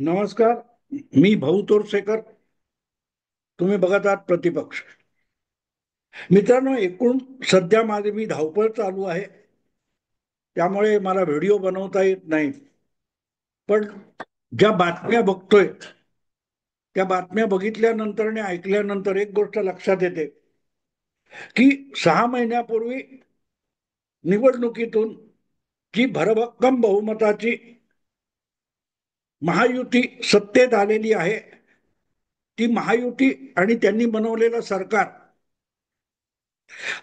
नमस्कार. मी भाऊ तोरसेकर. तुम्ही बघत आहात प्रतिपक्ष. मित्रांनो, एकूण सध्या माझी धावपळ चालू आहे, त्यामुळे मला व्हिडिओ बनवता येत नाही. पण ज्या बातम्या बघतोय त्या बातम्या बघितल्यानंतर आणि ऐकल्यानंतर एक गोष्ट लक्षात येते की 6 महिन्यापूर्वी निवडणुकीतून जी भरभक्कम बहुमताची महायुती सत्तेत आलेली आहे, ती महायुती आणि त्यांनी बनवलेलं सरकार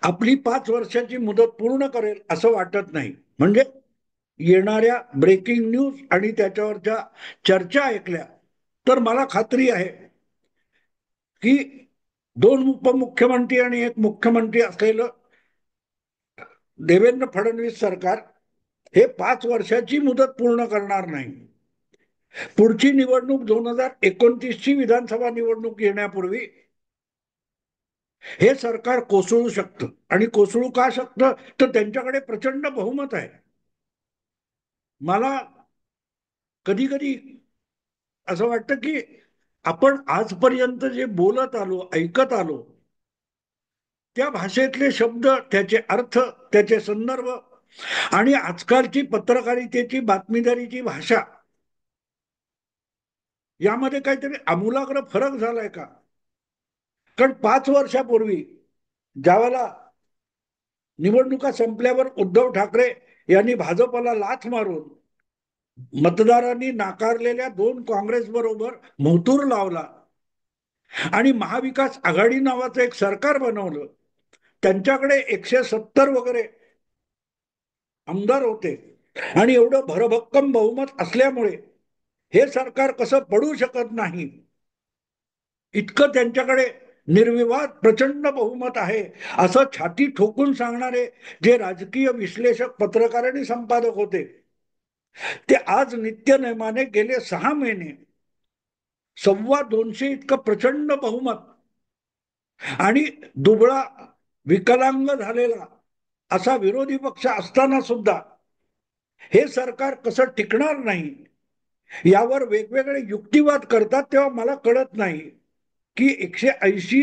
आपली 5 वर्षाची मुदत पूर्ण करेल असं वाटत नाही. म्हणजे येणाऱ्या ब्रेकिंग न्यूज आणि त्याच्यावरच्या चर्चा ऐकल्या तर मला खात्री आहे की 2 उपमुख्यमंत्री आणि एक मुख्यमंत्री असलेलं देवेंद्र फडणवीस सरकार हे 5 वर्षाची मुदत पूर्ण करणार नाही. पुढची निवडणूक 2029ची विधानसभा निवडणूक येण्यापूर्वी हे सरकार कोसळू शकतं. आणि कोसळू का शकतं? तर त्यांच्याकडे प्रचंड बहुमत आहे. मला कधी कधी असं वाटतं की आपण आजपर्यंत जे बोलत आलो, ऐकत आलो, त्या भाषेतले शब्द, त्याचे अर्थ, त्याचे संदर्भ आणि आजकालची पत्रकारितेची, बातमीदारीची भाषा यामध्ये काहीतरी आमूलाग्र फरक झालाय का? कारण 5 वर्षापूर्वी ज्यावेळेला निवडणुका संपल्यावर उद्धव ठाकरे यांनी भाजपला लाथ मारून मतदारांनी नाकारलेल्या 2 काँग्रेस बरोबर मोहतूर लावला आणि महाविकास आघाडी नावाचं एक सरकार बनवलं. त्यांच्याकडे 170 वगैरे आमदार होते आणि एवढं भरभक्कम बहुमत असल्यामुळे हे सरकार कसं पडू शकत नाही, इतकं त्यांच्याकडे निर्विवाद प्रचंड बहुमत आहे असं छाती ठोकून सांगणारे जे राजकीय विश्लेषक, पत्रकार आणि संपादक होते, ते आज नित्यनेमाने गेले 6 महिने 250 इतकं प्रचंड बहुमत आणि दुबळा, विकलांग झालेला असा विरोधी पक्ष असताना सुद्धा हे सरकार कसं टिकणार नाही यावर वेगवेगळे युक्तिवाद करतात. तेव्हा मला कळत नाही की 180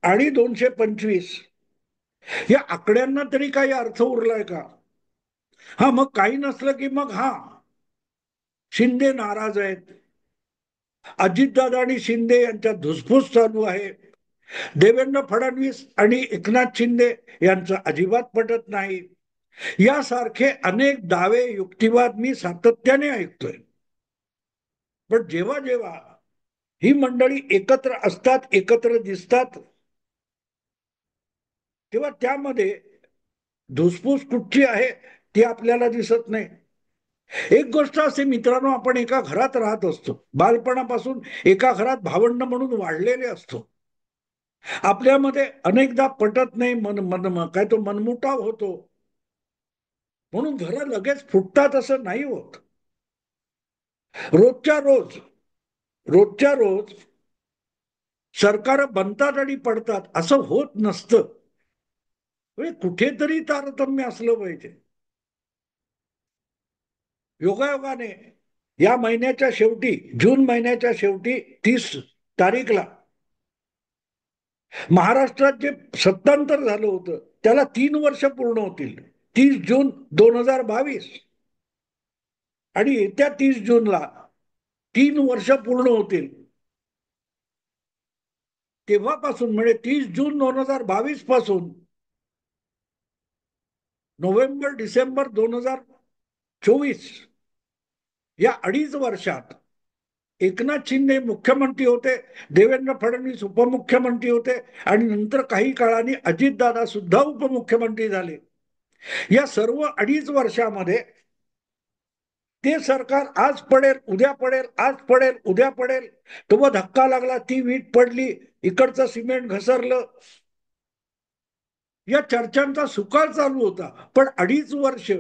आणि 225 या आकड्यांना तरी काही अर्थ उरलाय का? हा, मग काही नसलं की मग शिंदे नाराज आहेत, अजितदादा आणि शिंदे यांच्यात धुसफूस चालू आहे, देवेंद्र फडणवीस आणि एकनाथ शिंदे यांचं अजिबात पटत नाही, यासारखे अनेक दावे, युक्तिवाद मी सातत्याने ऐकतोय. पण जेव्हा जेव्हा ही मंडळी एकत्र असतात, एकत्र दिसतात, तेव्हा त्यामध्ये धुसफूस कुठची आहे ती आपल्याला दिसत नाही. एक गोष्ट असे मित्रांनो, आपण एका घरात राहत असतो, बालपणापासून एका घरात भावंड म्हणून वाढलेले असतो. आपल्यामध्ये अनेकदा पटत नाही, काय तो मनमुटाव होतो, म्हणून घरं लगेच फुटतात असं नाही होत. रोजच्या रोज रोजच्या रोज सरकार बनतात आणि पडतात असं होत नसतं. कुठेतरी तारतम्य असलं पाहिजे. योगायोगाने या महिन्याच्या शेवटी, जून महिन्याच्या शेवटी 30 तारीखला महाराष्ट्रात जे सत्तांतर झालं होतं त्याला 3 वर्ष पूर्ण होतील. 30 जून 2022 आणि येत्या 30 जूनला 3 वर्ष पूर्ण होतील. तेव्हापासून म्हणजे 30 जून 2022 पासून नोव्हेंबर डिसेंबर 2024 या 2.5 वर्षात एकनाथ शिंदे मुख्यमंत्री होते, देवेंद्र फडणवीस उपमुख्यमंत्री होते आणि नंतर काही काळाने अजितदादा सुद्धा उपमुख्यमंत्री झाले. या सर्व 2.5 वर्षामध्ये ते सरकार आज पडेल, उद्या पडेल, आज पडेल, उद्या पडेल, तो धक्का लागला, ती वीट पडली, इकडचं सिमेंट घसरलं, या चर्चांचा सुकाळ चालू होता. पण 2.5 वर्ष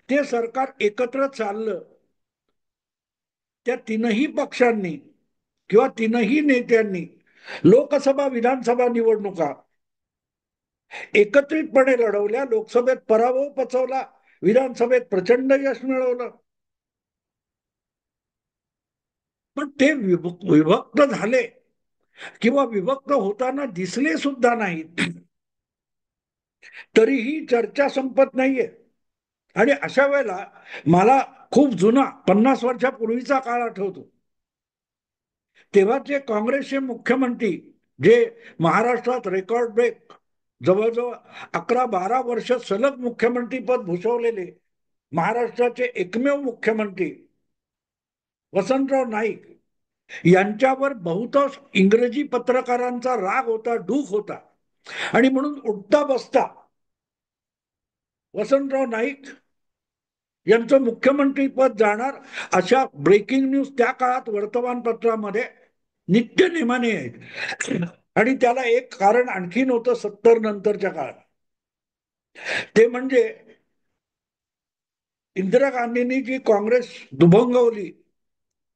ते सरकार एकत्र चाललं. त्या तीनही पक्षांनी किंवा तीनही नेत्यांनी लोकसभा, विधानसभा निवडणुका एकत्रितपणे लढवल्या. लोकसभेत पराभव पचवला, विधानसभेत प्रचंड यश मिळवलं. पण ते विभक्त झाले किंवा विभक्त होताना दिसले सुद्धा नाहीत, तरीही चर्चा संपत नाहीये. आणि अशा वेळेला मला खूप जुना 50 वर्षापूर्वीचा काळ आठवतो. तेव्हाचे काँग्रेसचे मुख्यमंत्री जे महाराष्ट्रात रेकॉर्ड ब्रेक जवळजवळ 11-12 वर्ष सलग मुख्यमंत्री पद भूषवलेले महाराष्ट्राचे एकमेव मुख्यमंत्री वसंतराव नाईक यांच्यावर बहुतांश इंग्रजी पत्रकारांचा राग होता, डूख होता. आणि म्हणून उठता बसता वसंतराव नाईक यांचं मुख्यमंत्री पद जाणार अशा ब्रेकिंग न्यूज त्या काळात वर्तमानपत्रामध्ये नित्य नेमाने आहेत. आणि त्याला एक कारण आणखीन होतं 70 नंतरच्या काळात. ते म्हणजे इंदिरा गांधींनी जी काँग्रेस दुभंगवली,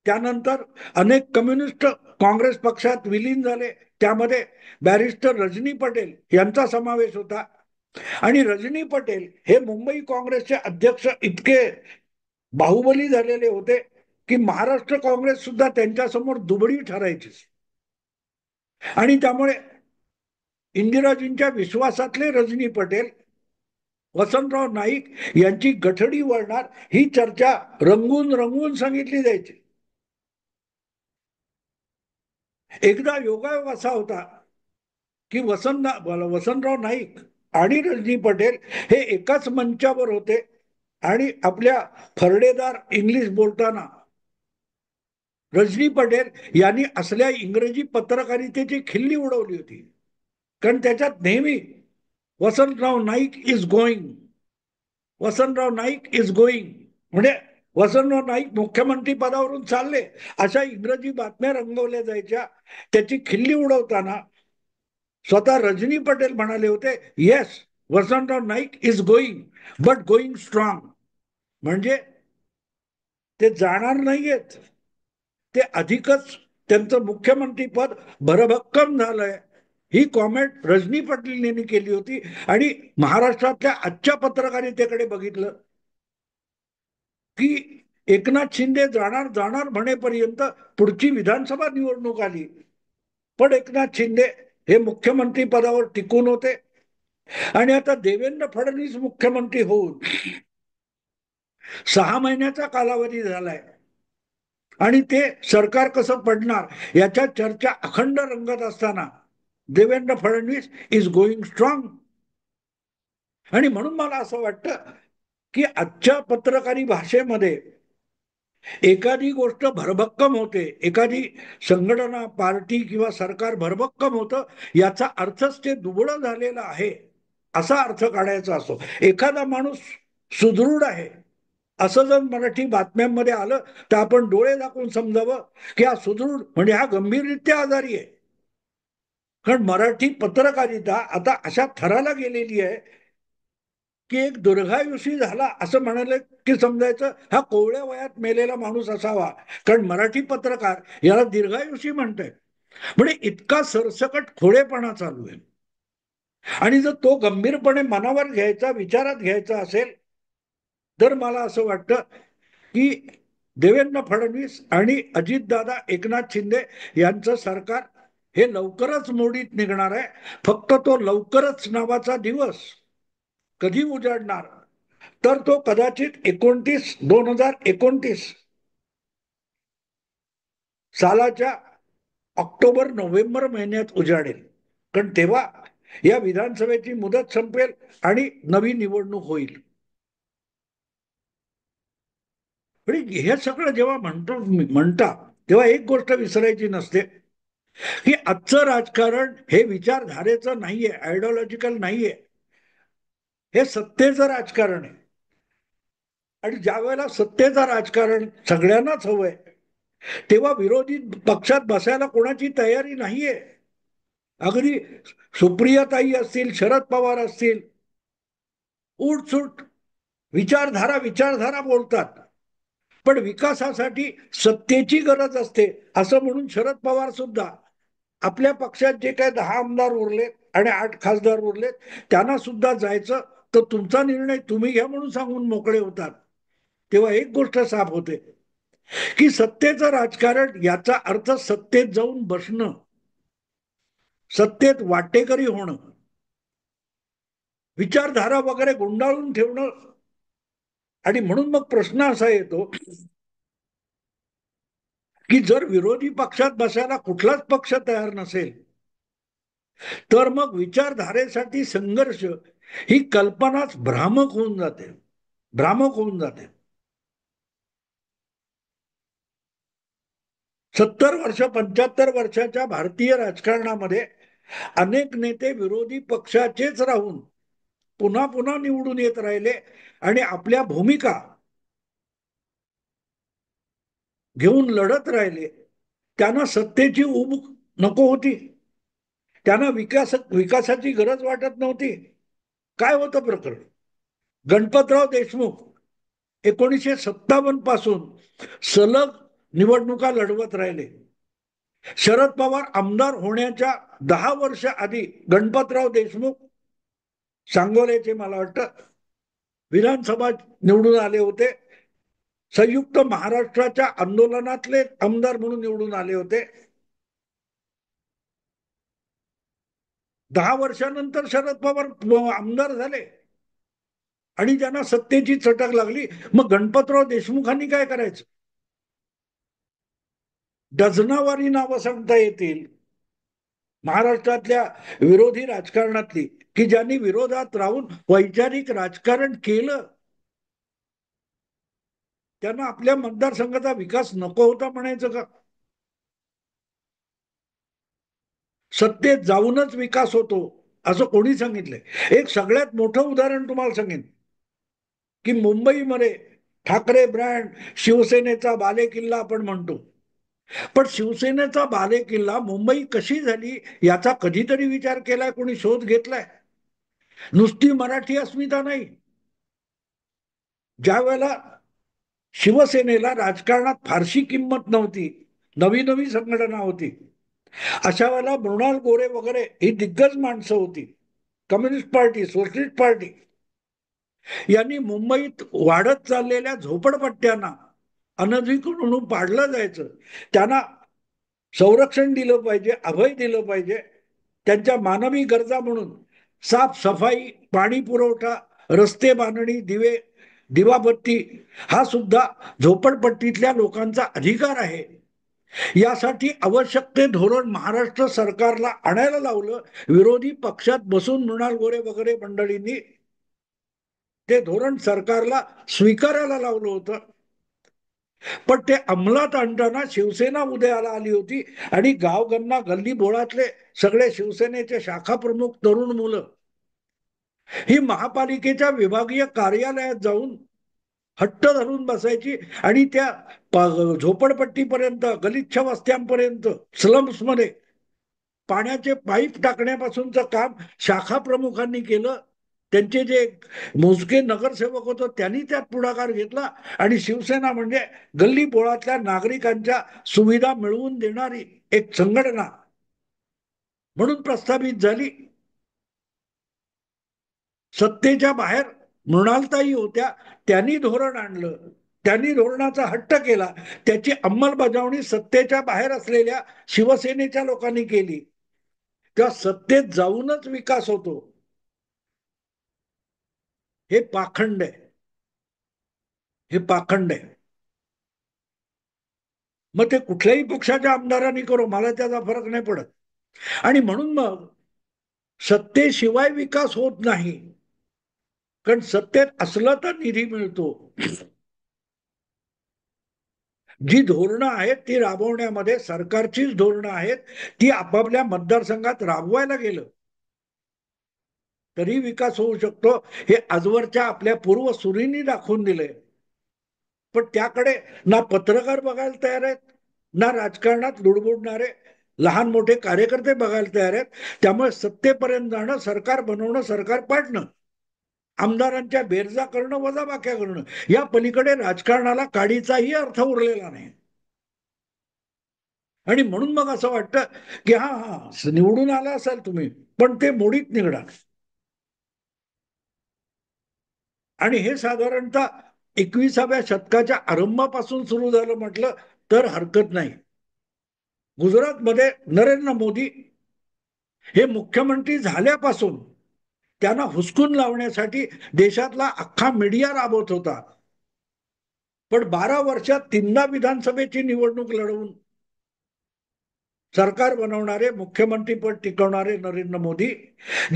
त्यानंतर अनेक कम्युनिस्ट काँग्रेस पक्षात विलीन झाले. त्यामध्ये बॅरिस्टर रजनी पटेल यांचा समावेश होता. आणि रजनी पटेल हे मुंबई काँग्रेसचे अध्यक्ष इतके बाहुबली झालेले होते की महाराष्ट्र काँग्रेस सुद्धा त्यांच्यासमोर दुबळी ठरायची. आणि त्यामुळे इंदिराजींच्या विश्वासातले रजनी पटेल वसंतराव नाईक यांची गठडी वळणार ही चर्चा रंगून रंगून सांगितली जायची. एकदा योगायोग असा होता की वसंतराव नाईक आणि रजनी पटेल हे एकाच मंचावर होते आणि आपल्या फरडेदार इंग्लिश बोलताना रजनी पटेल यांनी असल्या इंग्रजी पत्रकारितेची खिल्ली उडवली होती. कारण त्याच्यात नेहमी Vasantrao Naik is going, Vasantrao Naik is going, म्हणजे वसंतराव नाईक मुख्यमंत्री पदावरून चालले अशा इंग्रजी बातम्या रंगवल्या जायच्या. त्याची खिल्ली उडवताना स्वतः रजनी पटेल म्हणाले होते, yes Vasantrao Naik is going but going strong. म्हणजे ते जाणार नाहीयेत, ते अधिकच त्यांचं मुख्यमंत्री पद भरभक्कम झालंय. ही कॉमेंट रजनी पटेल यांनी केली होती. आणि महाराष्ट्रातल्या आजच्या पत्रकारितेकडे बघितलं की एकनाथ शिंदे जाणार जाणार म्हणेपर्यंत पुढची विधानसभा निवडणूक आली, पण एकनाथ शिंदे हे मुख्यमंत्री पदावर टिकून होते. आणि आता देवेंद्र फडणवीस मुख्यमंत्री होऊन 6 महिन्याचा कालावधी झालाय आणि ते सरकार कसं पडणार याच्या चर्चा अखंड रंगत असताना Devendra Fadnavis is going strong. आणि म्हणून मला असं वाटतं की आजच्या पत्रकारी भाषेमध्ये एखादी गोष्ट भरभक्कम होते, एखादी संघटना पार्टी किंवा सरकार भरभक्कम होतं, याचा अर्थच ते दुबळं झालेलं आहे असा अर्थ काढायचा असो. एखादा माणूस सुदृढ आहे असं जर मराठी बातम्यांमध्ये आलं तर आपण डोळे दाखवून समजावं की हा सुदृढ म्हणजे हा गंभीररित्या आजारी आहे. कारण मराठी पत्रकारिता आता अशा थराला गेलेली आहे की एक दीर्घायुषी झाला असं म्हणाले की समजायचं हा कोवळ्या वयात मेलेला माणूस असावा, कारण मराठी पत्रकार याला दीर्घायुषी म्हणताय. म्हणजे इतका सरसकट खोडेपणा चालू आहे. आणि जर तो गंभीरपणे मनावर घ्यायचा, विचारात घ्यायचा असेल तर मला असं वाटतं की देवेंद्र फडणवीस आणि अजितदादा एकनाथ शिंदे यांचं सरकार हे लवकरच मोडीत निघणार आहे. फक्त तो लवकरच नावाचा दिवस कधी उजाडणार तर तो कदाचित 2029 सालाच्या ऑक्टोबर-नोव्हेंबर महिन्यात उजाडेल. कारण तेव्हा या विधानसभेची मुदत संपेल आणि नवी निवडणूक होईल. हे सगळं जेव्हा म्हणता तेव्हा एक गोष्ट विसरायची नसते की आजचं राजकारण हे विचारधारेचं नाहीये, आयडिओलॉजिकल नाहीये, हे सत्तेचं राजकारण आहे. आणि ज्या वेळेला सत्तेचं राजकारण सगळ्यांनाच हवंय तेव्हा विरोधी पक्षात बसायला कोणाची तयारी नाहीये. अगदी सुप्रियाताई असतील, शरद पवार असतील, उठसूट विचारधारा विचारधारा बोलतात, पण विकासासाठी सत्तेची गरज असते असं म्हणून शरद पवार सुद्धा आपल्या पक्षात जे काही 10 आमदार उरलेत आणि 8 खासदार उरलेत त्यांना सुद्धा जायचं तर तुमचा निर्णय तुम्ही घ्या म्हणून सांगून मोकळे होतात. तेव्हा एक गोष्ट साफ होते की सत्तेचं राजकारण याचा अर्थ सत्तेत जाऊन बसणं, सत्तेत वाटेकरी होणं, विचारधारा वगैरे गुंडाळून ठेवणं. आणि म्हणून मग प्रश्न असा येतो की जर विरोधी पक्षात बसायला कुठलाच पक्ष तयार नसेल, तर मग विचारधारेसाठी संघर्ष ही कल्पनाच भ्रामक होऊन जाते, भ्रामक होऊन जाते. 70 वर्ष 75 वर्षाच्या भारतीय राजकारणामध्ये अनेक नेते विरोधी पक्षाचेच राहून पुन्हा पुन्हा निवडून येत राहिले आणि आपल्या भूमिका घेऊन लढत राहिले. त्यांना सत्तेची ऊब नको होती, त्यांना विकासाची गरज वाटत नव्हती. काय होतं प्रकरण? गणपतराव देशमुख 1957 पासून सलग निवडणुका लढवत राहिले. शरद पवार आमदार होण्याच्या 10 वर्ष आधी गणपतराव देशमुख सांगोल्याचे मला वाटतं विधानसभा निवडून आले होते. संयुक्त महाराष्ट्राच्या आंदोलनातले आमदार म्हणून निवडून आले होते. 10 वर्षानंतर शरद पवार आमदार झाले आणि ज्यांना सत्तेची चटक लागली. मग गणपतराव देशमुखांनी काय करायचं? डझनावारी नावं सांगता येतील महाराष्ट्रातल्या विरोधी राजकारणातली, की ज्यांनी विरोधात राहून वैचारिक राजकारण केलं. त्यांना आपल्या मतदारसंघाचा विकास नको होता म्हणायचं का? सत्तेत जाऊनच विकास होतो असं कोणी सांगितलंय? एक सगळ्यात मोठं उदाहरण तुम्हाला सांगेन की मुंबईमध्ये ठाकरे ब्रँड, शिवसेनेचा बालेकिल्ला आपण म्हणतो, पण शिवसेनेचा बालेकिल्ला मुंबई कशी झाली याचा कधीतरी विचार केलाय? कोणी शोध घेतलाय? नुसती मराठी अस्मिता नाही. ज्या वेळेला शिवसेनेला राजकारणात फारशी किंमत नव्हती, नवी नवी संघटना होती, अशा वेळेला मृणाल गोरे वगैरे ही दिग्गज माणसं होती. कम्युनिस्ट पार्टी, सोशलिस्ट पार्टी यांनी मुंबईत वाढत चाललेल्या झोपडपट्ट्यांना अनधिकृत म्हणून पाडलं जायचं, त्यांना संरक्षण दिलं पाहिजे, अभय दिलं पाहिजे. त्यांच्या मानवी गरजा म्हणून साफसफाई, पाणी पुरवठा, रस्ते बांधणी, दिवाबत्ती हा सुद्धा झोपडपट्टीतल्या लोकांचा अधिकार आहे. यासाठी आवश्यक ते धोरण महाराष्ट्र सरकारला आणायला लावलं. विरोधी पक्षात बसून मृणाल गोरे वगैरे मंडळींनी ते धोरण सरकारला स्वीकारायला लावलं होतं. पण ते अंमलात आणताना शिवसेना उदयाला आली होती आणि गावगन्ना गल्ली बोळातले सगळे शिवसेनेचे शाखा प्रमुख तरुण मुलं ही महापालिकेच्या विभागीय कार्यालयात जाऊन हट्ट धरून बसायची आणि त्या झोपडपट्टीपर्यंत, गलिच्छ वस्त्यांपर्यंत, स्लम्स मध्ये पाण्याचे पाईप टाकण्यापासूनचं काम शाखा प्रमुखांनी केलं. त्यांचे जे मोजके नगरसेवक होते त्यांनी त्यात पुढाकार घेतला आणि शिवसेना म्हणजे गल्ली बोळातल्या नागरिकांच्या सुविधा मिळवून देणारी एक संघटना म्हणून प्रस्थापित झाली. सत्तेच्या बाहेर मृणालताई होत्या, त्यांनी धोरण आणलं, त्यांनी धोरणाचा हट्ट केला, त्याची अंमलबजावणी सत्तेच्या बाहेर असलेल्या शिवसेनेच्या लोकांनी केली. तेव्हा सत्तेत जाऊनच विकास होतो हे पाखंड आहे, हे पाखंड आहे. मग ते कुठल्याही पक्षाच्या आमदारांनी करो, मला त्याचा फरक नाही पडत. आणि म्हणून मग सत्तेशिवाय विकास होत नाही, कारण सत्तेत असलं तर निधी मिळतो. जी धोरणं आहेत ती राबवण्यामध्ये सरकारचीच धोरणं आहेत, ती आपापल्या मतदारसंघात राबवायला गेलं तरी विकास होऊ शकतो, हे आजवरच्या आपल्या पूर्वसुरींनी दाखवून दिले. पण त्याकडे ना पत्रकार बघायला तयार आहेत, ना राजकारणात लुडबुडणारे लहान मोठे कार्यकर्ते बघायला तयार आहेत. त्यामुळे सत्तेपर्यंत जाणं, सरकार बनवणं, सरकार पाडणं, आमदारांच्या बेरजा करणं, वजाबाक्या करणं, या पलीकडे राजकारणाला काडीचाही अर्थ उरलेला नाही. आणि म्हणून मग असं वाटतं की हा हा निवडून आला असाल तुम्ही, पण ते मोडीत निघणार. आणि हे साधारणतः 21व्या शतकाच्या आरंभापासून सुरू झालं म्हटलं तर हरकत नाही. गुजरातमध्ये नरेंद्र मोदी हे मुख्यमंत्री झाल्यापासून त्यांना हुसकून लावण्यासाठी देशातला अख्खा मीडिया राबवत होता. पण 12 वर्षात 3दा विधानसभेची निवडणूक लढवून सरकार बनवणारे, मुख्यमंत्रीपद टिकवणारे नरेंद्र मोदी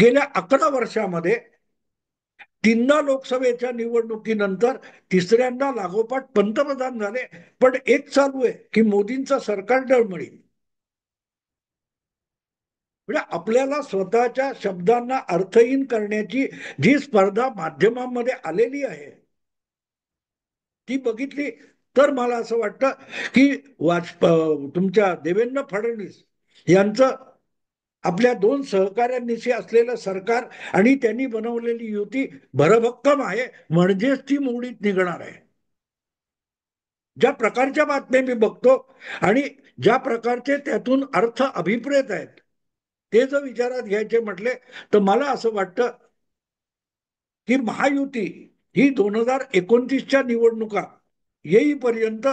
गेल्या 11 वर्षामध्ये 3दा लोकसभेच्या निवडणुकीनंतर तिसऱ्यांदा लागोपाठ पंतप्रधान झाले. पण एक चालू आहे की मोदींचं सरकार डळमळीत. म्हणजे आपल्याला स्वतःच्या शब्दांना अर्थहीन करण्याची जी स्पर्धा माध्यमांमध्ये आलेली आहे ती बघितली तर मला असं वाटतं की तुमच्या देवेंद्र फडणवीस यांचं आपल्या 2 सहकाऱ्यांनिशी असलेलं सरकार आणि त्यांनी बनवलेली युती भरभक्कम आहे, म्हणजेच ती मोडीत निघणार आहे. ज्या प्रकारच्या बातम्या मी बघतो आणि ज्या प्रकारचे त्यातून अर्थ अभिप्रेत आहेत ते जर विचारात घ्यायचे म्हटले तर मला असं वाटतं की महायुती ही 2029च्या निवडणुका येईपर्यंत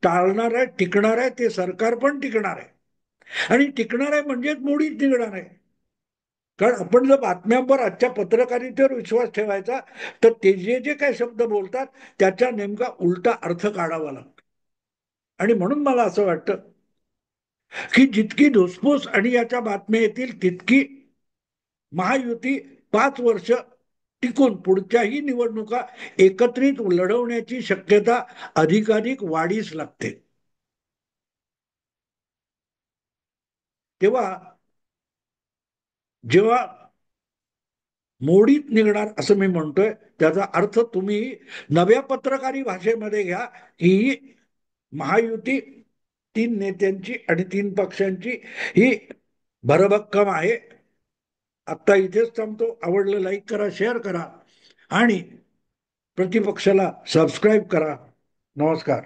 टाळणार आहे, टिकणार आहे. ते सरकार पण टिकणार आहे आणि टिकणार आहे म्हणजेच मोडीत निघणार आहे. कारण आपण जर बातम्यांवर आजच्या पत्रकारितेवर विश्वास ठेवायचा तर ते जे जे काही शब्द बोलतात त्याचा नेमका उलटा अर्थ काढावा लागतो. आणि म्हणून मला असं वाटतं की जितकी धुसफूस आणि याच्या बातम्या येतील तितकी महायुती 5 वर्ष टिकून पुढच्याही निवडणुका एकत्रित लढवण्याची शक्यता अधिकाधिक वाढीस लागते. तेव्हा जेव्हा मोडीत निघणार असं मी म्हणतोय त्याचा अर्थ तुम्ही नव्या पत्रकारी भाषेमध्ये घ्या की महायुती 3 नेत्यांची आणि 3 पक्षांची ही भरभक्कम आहे. आत्ता इथेच थांबतो. आवडलं लाईक करा, शेअर करा आणि प्रतिपक्षाला सबस्क्राईब करा. नमस्कार.